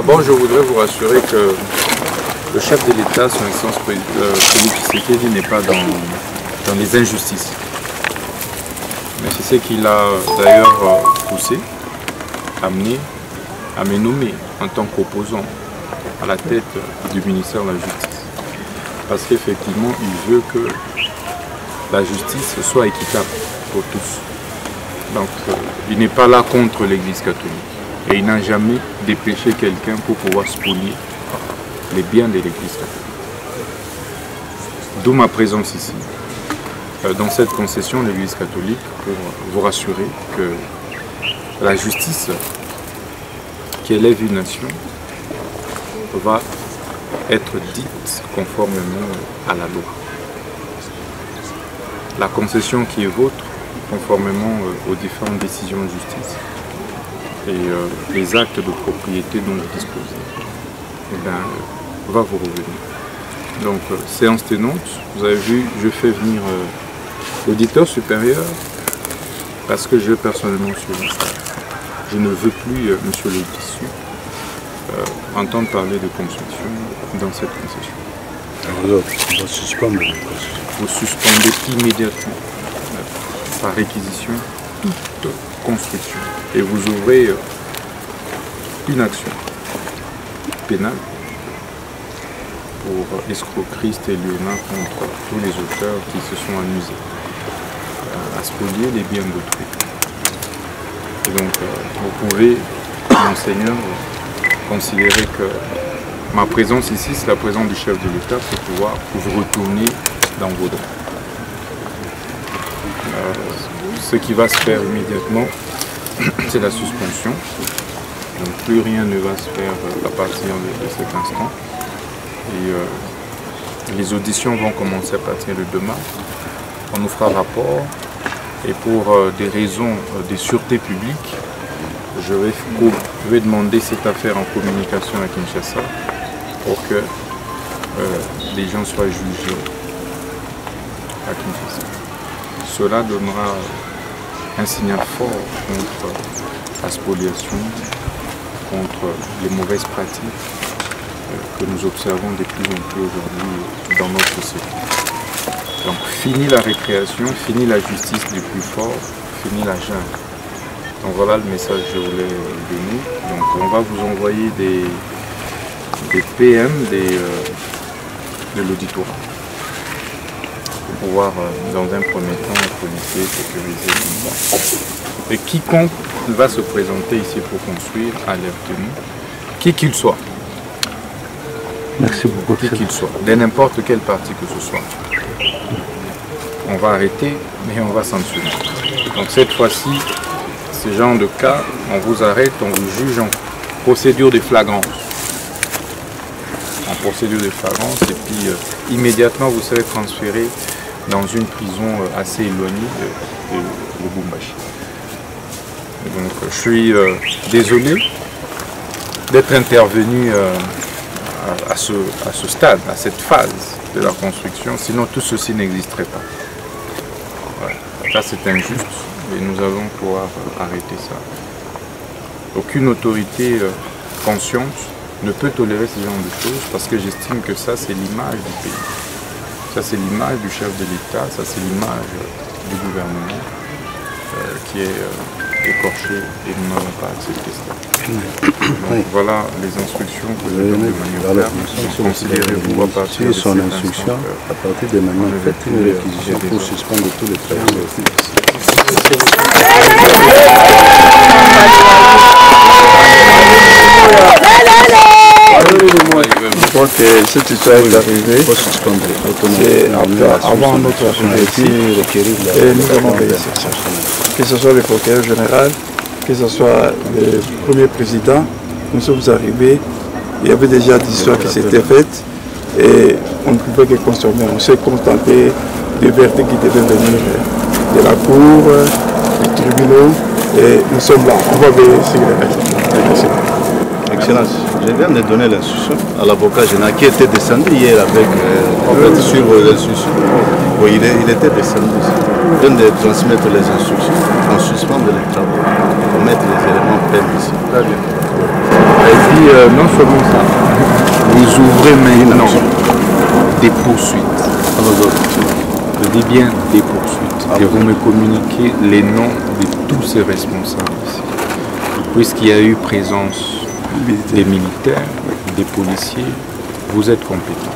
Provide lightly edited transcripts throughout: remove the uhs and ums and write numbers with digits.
D'abord, je voudrais vous rassurer que le chef de l'État, son Excellence Félix Tshisekedi, n'est pas dans les injustices. Mais c'est ce qu'il a d'ailleurs poussé, amené à me nommer en tant qu'opposant à la tête du ministère de la Justice. Parce qu'effectivement, il veut que la justice soit équitable pour tous. Donc, il n'est pas là contre l'Église catholique. Et il n'a jamais dépêché quelqu'un pour pouvoir spolier les biens de l'Église catholique. D'où ma présence ici, dans cette concession de l'Église catholique, pour vous rassurer que la justice qui élève une nation va être dite conformément à la loi. La concession qui est vôtre, conformément aux différentes décisions de justice, et les actes de propriété dont vous disposez, eh bien, va vous revenir. Donc, séance tenante, vous avez vu, je fais venir l'auditeur supérieur parce que je personnellement suis là. Je ne veux plus, monsieur le tissu, entendre parler de construction dans cette concession. Alors, on va suspendre la concession. Vous suspendez immédiatement, par réquisition, toute construction. Et vous ouvrez une action pénale pour escroquerie stélionnat contre tous les auteurs qui se sont amusés à spolier les biens d'autrui. Et donc, vous pouvez, monseigneur, considérer que ma présence ici, c'est la présence du chef de l'État pour pouvoir vous retourner dans vos droits. Ce qui va se faire immédiatement, c'est la suspension. Donc plus rien ne va se faire à partir de cet instant. Et les auditions vont commencer à partir du 2 mars. On nous fera rapport. Et pour des raisons de sûreté publique, je vais demander cette affaire en communication à Kinshasa pour que les gens soient jugés à Kinshasa. Cela donnera un signal fort contre la spoliation, contre les mauvaises pratiques que nous observons de plus en plus aujourd'hui dans notre société. Donc fini la récréation, fini la justice du plus fort, fini la jungle. Donc voilà le message que je voulais donner. Donc on va vous envoyer des PM de l'auditorat pour pouvoir dans un premier temps policier, sécuriser tout ça. Et quiconque va se présenter ici pour construire à l'air tenu, qui qu'il soit. Merci beaucoup. Qui qu'il soit, de n'importe quel parti que ce soit. On va arrêter, mais on va sanctionner. Donc cette fois-ci, ce genre de cas, on vous arrête, on vous juge en procédure de flagrance. En procédure de flagrance, et puis immédiatement vous serez transféré dans une prison assez éloignée de Lubumbashi. Donc je suis désolé d'être intervenu à ce stade, à cette phase de la construction, sinon tout ceci n'existerait pas. Voilà. Ça c'est injuste et nous allons pouvoir arrêter ça. Aucune autorité consciente ne peut tolérer ce genre de choses parce que j'estime que ça c'est l'image du pays. Ça c'est l'image du chef de l'État, ça c'est l'image du gouvernement qui est écorchée et nous n'avons pas accepté ça. Donc voilà les instructions que je donne de manière ferme. Considérez-vous à partir de son instruction, à partir de maintenant, faites une réquisition pour suspendre tous les travaux. Je crois que cette histoire est arrivée avant notre arrivée ici et nous avons veillé sur ça. Que ce soit le procureur général, que ce soit le premier président, nous sommes arrivés, il y avait déjà des histoires qui s'étaient faites et on ne pouvait que consommer. On s'est contenté des verdicts qui devaient venir de la cour, des tribunaux et nous sommes là. On va veiller sur les restes. Excellence, je viens de donner l'instruction à l'avocat général qui était descendu hier avec, sur l'instruction. Oui, il était descendu ici. Je viens de transmettre les instructions, on suspend les travaux, on met les éléments pleins ici. Très bien. Et puis, non seulement ça, vous ouvrez maintenant des poursuites. Je dis bien des poursuites. Et vous me communiquez les noms de tous ces responsables ici. Puisqu'il y a eu présence des militaires, des policiers, vous êtes compétents.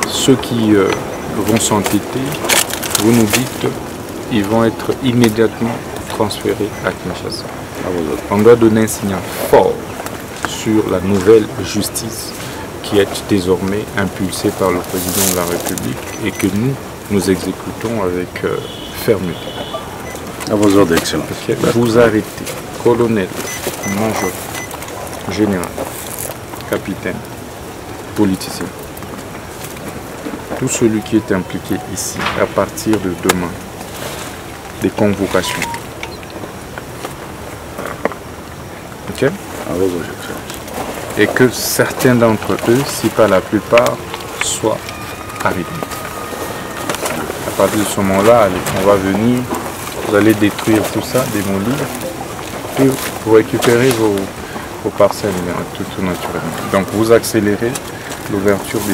Ceux qui vont s'entêter, vous nous dites, ils vont être immédiatement transférés à Kinshasa. On doit donner un signal fort sur la nouvelle justice qui est désormais impulsée par le président de la République et que nous exécutons avec fermeté. À vos ordres, Excellence. Okay. Vous arrêtez, colonel, major, général, capitaine, politicien. Tout celui qui est impliqué ici, à partir de demain, des convocations. Ok? À vos ordres, Excellence. Et que certains d'entre eux, si pas la plupart, soient arrêtés. À partir de ce moment-là, on va venir, vous allez détruire tout ça, démolir, puis vous récupérez vos parcelles tout naturellement. Donc vous accélérez l'ouverture de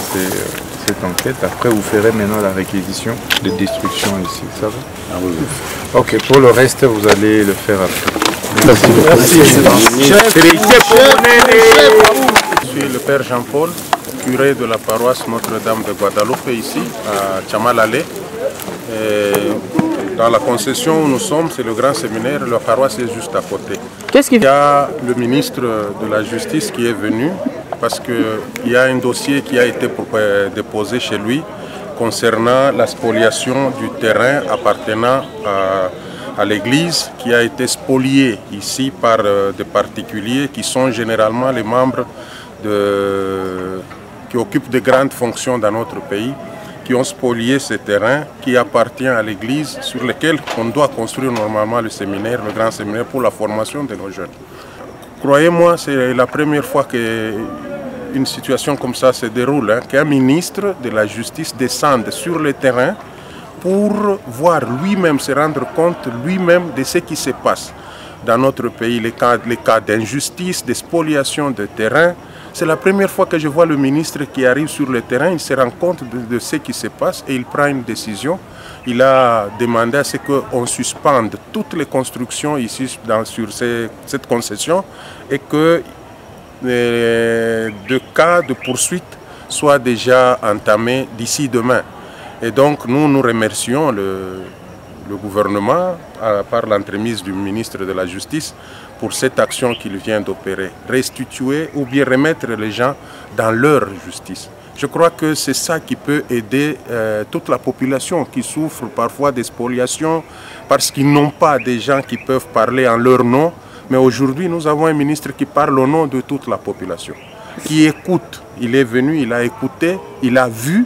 cette enquête. Après, vous ferez maintenant la réquisition de destruction ici. Ça va? À vos ordres. Ok, pour le reste, vous allez le faire après. Merci. Je suis le père Jean-Paul, curé de la paroisse Notre-Dame de Guadeloupe ici, à Tchamalale. Dans la concession où nous sommes, c'est le grand séminaire, la paroisse est juste à côté. Il y a le ministre de la Justice qui est venu parce qu'il y a un dossier qui a été déposé chez lui concernant la spoliation du terrain appartenant à l'église qui a été spolié ici par des particuliers qui sont généralement les membres qui occupent de grandes fonctions dans notre pays, qui ont spolié ce terrain qui appartient à l'église sur lequel on doit construire normalement le séminaire, le grand séminaire pour la formation de nos jeunes. Croyez-moi, c'est la première fois qu'une situation comme ça se déroule, qu'un ministre de la Justice descende sur le terrain pour voir lui-même, se rendre compte lui-même de ce qui se passe dans notre pays, les cas d'injustice, de spoliation de terrain. C'est la première fois que je vois le ministre qui arrive sur le terrain, il se rend compte de ce qui se passe et il prend une décision. Il a demandé à ce qu'on suspende toutes les constructions ici sur cette concession et que de cas de poursuite soient déjà entamés d'ici demain. Et donc nous remercions le gouvernement par l'entremise du ministre de la Justice pour cette action qu'il vient d'opérer, restituer ou bien remettre les gens dans leur justice. Je crois que c'est ça qui peut aider toute la population qui souffre parfois des spoliations parce qu'ils n'ont pas des gens qui peuvent parler en leur nom. Mais aujourd'hui, nous avons un ministre qui parle au nom de toute la population, qui écoute. Il est venu, il a écouté, il a vu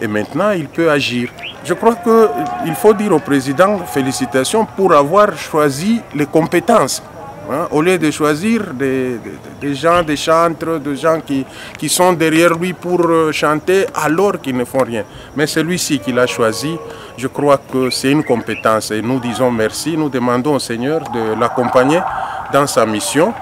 et maintenant il peut agir. Je crois qu'il faut dire au président félicitations pour avoir choisi les compétences. Au lieu de choisir des gens, des chantres, des gens qui sont derrière lui pour chanter alors qu'ils ne font rien. Mais celui-ci qu'il a choisi, je crois que c'est une compétence. Et nous disons merci, nous demandons au Seigneur de l'accompagner dans sa mission.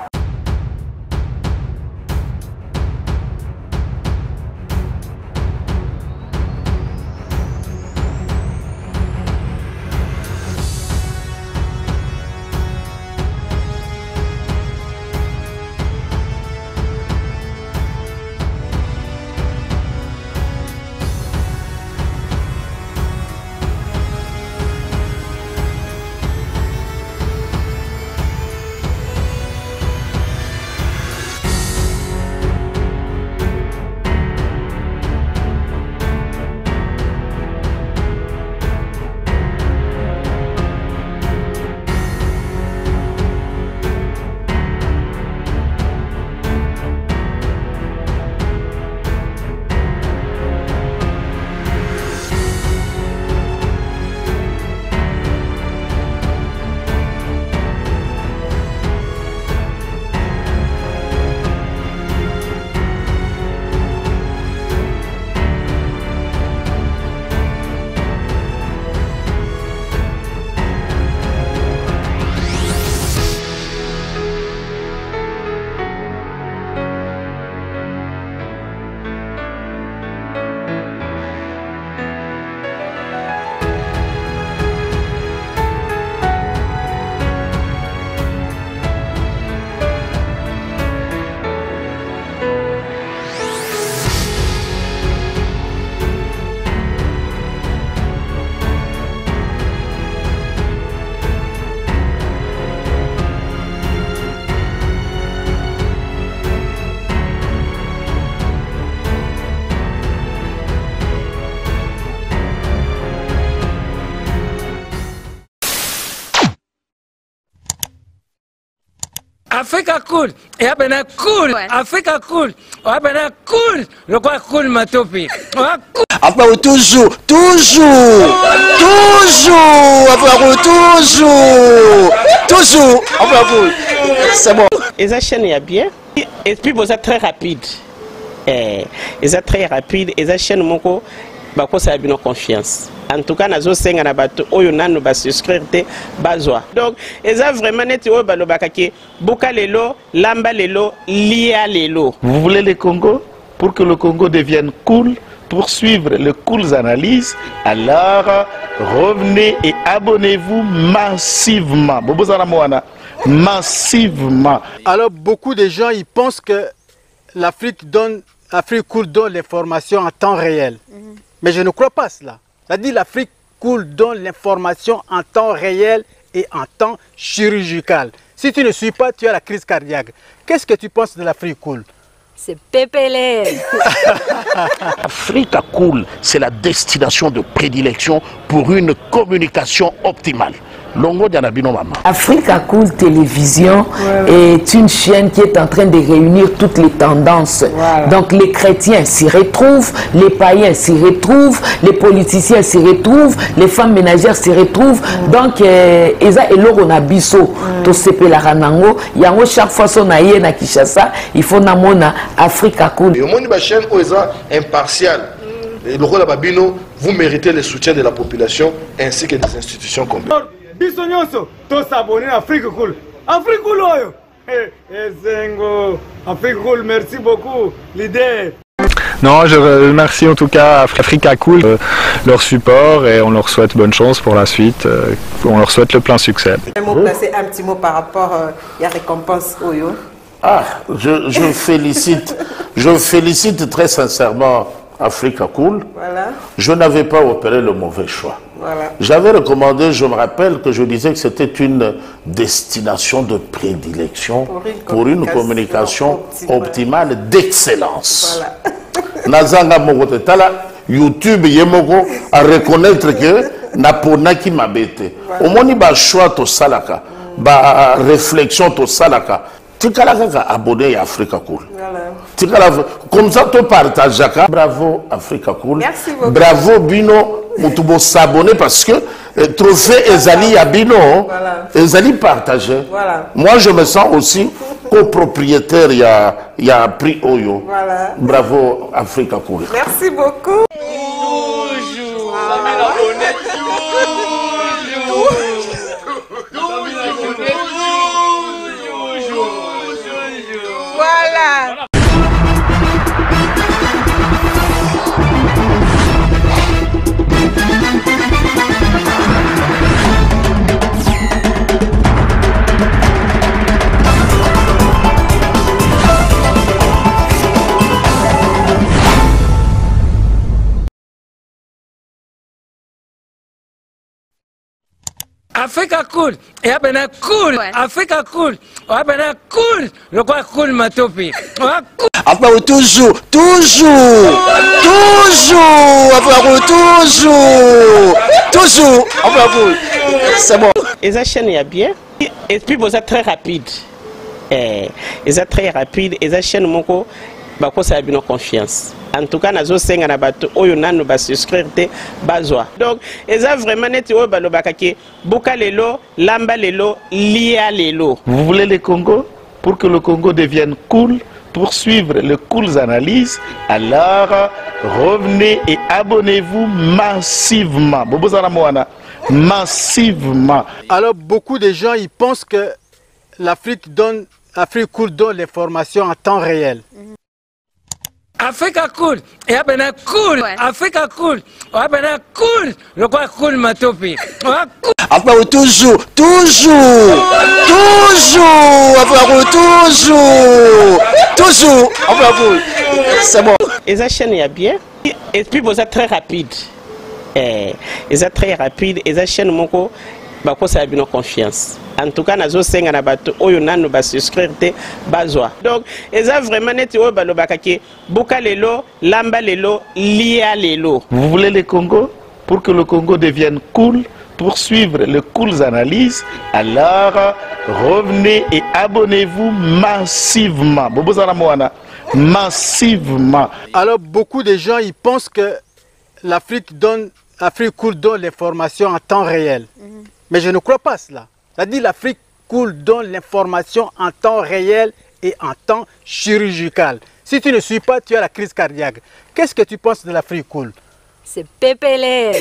Africa cool. Et abena cool. Africa cool. Abena cool. Le quoi cool matopi. Après toujours. Après toujours. C'est bon. Et ça chaîne est bien. Et puis vous êtes très rapide. Et ça très rapide. Et ça chaîne mon co. Bako ça a bien confiance. En tout cas, nazo senga na bato oyo nanu ba souscrire te bazwa. Donc, eza vraiment neti oyo balo bakaki buka lelo, lamba lelo, lia lelo. Vous voulez le Congo pour que le Congo devienne cool, pour suivre les cool analyses, alors revenez et abonnez-vous massivement. Bobozana Moana, massivement. Alors beaucoup de gens ils pensent que l'Afrique cool donne l'information en temps réel. Mais je ne crois pas cela. C'est-à-dire l'Afrique cool donne l'information en temps réel et en temps chirurgical. Si tu ne suis pas, tu as la crise cardiaque. Qu'est-ce que tu penses de l'Afrique cool? C'est pépélé. Africa Cool, c'est la destination de prédilection pour une communication optimale. Longo Dianabino Mama. Africa Cool Télévision est une chaîne qui est en train de réunir toutes les tendances. Donc les chrétiens s'y retrouvent, les païens s'y retrouvent, les politiciens s'y retrouvent, les femmes ménagères s'y retrouvent. Donc Eza Eloro na biso to sepe la ranango, yango chaque fois son aïe na Kinshasa, il faut namona Africa Cool. Et au monde de la chaîne Oeza impartial. Et le rôle de Babino, vous méritez le soutien de la population ainsi que des institutions complètes. Bisognoso, tous s'abonner à Afrique Cool. Afrique Cool, oyo. Zengo, Afrique Cool, merci beaucoup, l'idée. Non, je remercie en tout cas Africa Cool, leur support et on leur souhaite bonne chance pour la suite. On leur souhaite le plein succès. Placer un petit mot par rapport à la récompense Oyo. Ah, je félicite très sincèrement Africa Cool. Voilà. Je n'avais pas opéré le mauvais choix. Voilà. J'avais recommandé, je me rappelle que je disais que c'était une destination de prédilection pour une communication optimale d'excellence. Nazanga Mogote Tala, YouTube Yemoko à reconnaître que Naponaki m'a bêté. Au moins, il y a choix to salaka, ba réflexion to salaka. Tu as abonné à Africa Cool. Comme ça, tu partages. Bravo Africa Cool. Merci beaucoup. Bravo Bino. Tu dois s'abonner parce que trophée Ezali à Bino, Ezali partagé. Moi, je me sens aussi copropriétaire. Il y a prix Oyo. Bravo Africa Cool. Merci beaucoup. Voilà. Africa cool. Et abena cool. Africa cool. Abena cool. Le quoi cool matopi. Après toujours. Après toujours. C'est bon. Et ça chaîne est bien. Et puis vous êtes très rapide. Et ça très rapide. Et ça chaîne mon co. Bako ça a bien confiance. En tout cas, nazo senga na bato oyo nanu ba souscrire te bazwa. Donc, eza vraiment neti oyo balo bakaki buka lelo, lamba lelo, lia lelo. Vous voulez le Congo pour que le Congo devienne cool, pour suivre les cool analyses, alors revenez et abonnez-vous massivement. Bobozana Moana, massivement. Alors beaucoup de gens ils pensent que l'Afrique cool donne l'information en temps réel. Africa cool. Et abena cool. Africa cool. Abena cool. Le quoi cool matopi. Après toujours. Après toujours. C'est bon. Et ça chaîne est bien. Et puis vous êtes très rapide. Et ça très rapide. Et ça chaîne mon co. Bako ça a bien confiance. En tout cas, nazo senga na bato oyo nanu ba souscrire te bazwa. Donc, eza vraiment neti oyo balo bakaki buka lelo, lamba lelo, lia lelo. Vous voulez le Congo pour que le Congo devienne cool, poursuivre les cool analyses, alors revenez et abonnez-vous massivement. Massivement. Alors beaucoup de gens ils pensent que l'Afrique coule donne l'information en temps réel. Mais je ne crois pas cela. C'est-à-dire l'Afrique coule donne l'information en temps réel et en temps chirurgical. Si tu ne suis pas, tu as la crise cardiaque. Qu'est-ce que tu penses de l'Afrique cool? C'est PPLR.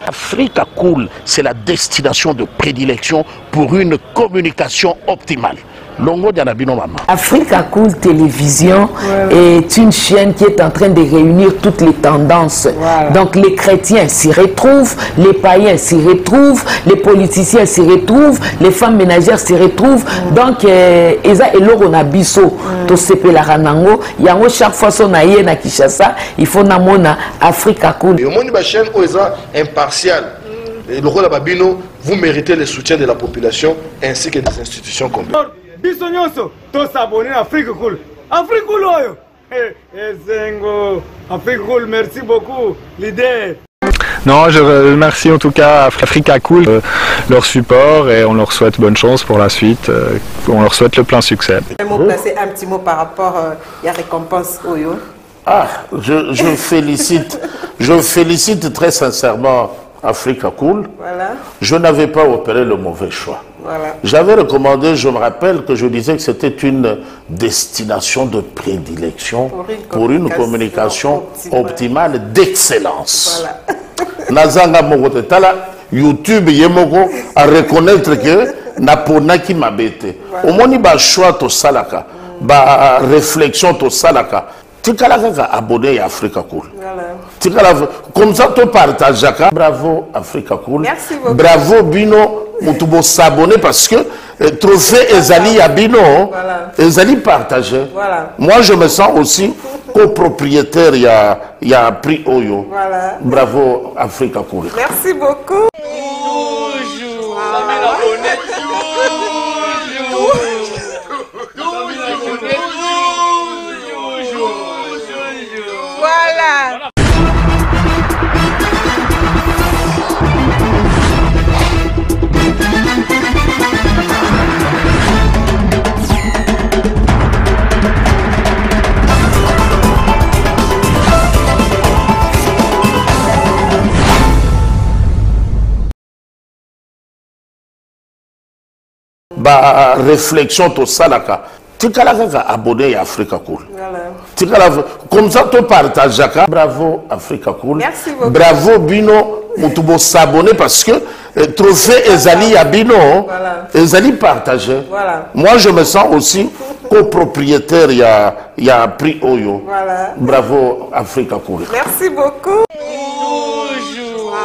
Africa Cool, c'est la destination de prédilection pour une communication optimale. Africa Cool Télévision est une chaîne qui est en train de réunir toutes les tendances. Donc les chrétiens s'y retrouvent, les païens s'y retrouvent, les politiciens s'y retrouvent, les femmes ménagères s'y retrouvent. Donc eza eloko na biso to sepela ranango yango chaque fois son aye na Kinshasa il faut namona Africa Cool. Et au monde ba chaîne oza impartial. Et le rôle de Babino, vous méritez le soutien de la population ainsi que des institutions complètes. Bisognoso, tous s'abonner à Africa Cool. Africa Cool, Africa Cool, merci beaucoup, l'idée. Non, je remercie en tout cas Africa Cool, leur support et on leur souhaite bonne chance pour la suite. On leur souhaite le plein succès. Un petit mot par rapport à la récompense Oyo. Ah, je félicite très sincèrement Africa Cool. Voilà. Je n'avais pas opéré le mauvais choix. Voilà. J'avais recommandé, je me rappelle que je disais que c'était une destination de prédilection pour une communication optimale d'excellence. Nazanga Mogote Tala, YouTube Yemoko à reconnaître que Napona qui m'a bêté. Au moins, il y a un choix to salaka, ba réflexion to salaka. Tu as abonné à Africa Cool. Comme ça, tu partages. Bravo Africa Cool. Merci beaucoup. Bravo Bino. Mutubo s'abonner parce que trophée Ezali Abino, Ezali partagé. Moi, je me sens aussi copropriétaire. Il y a un prix Oyo. Bravo Africa Cool. Merci beaucoup. Voilà. Ba réflexion to salaka. Tu as abonné à Africa Cool. Comme ça, tu partages. Bravo Africa Cool. Merci beaucoup. Bravo Bino. Mutubo s'abonner parce que trophée Ezali Abino, Ezali partagé. Moi, je me sens aussi copropriétaire. Il y a un prix Oyo. Bravo Africa Cool. Merci beaucoup. Toujours.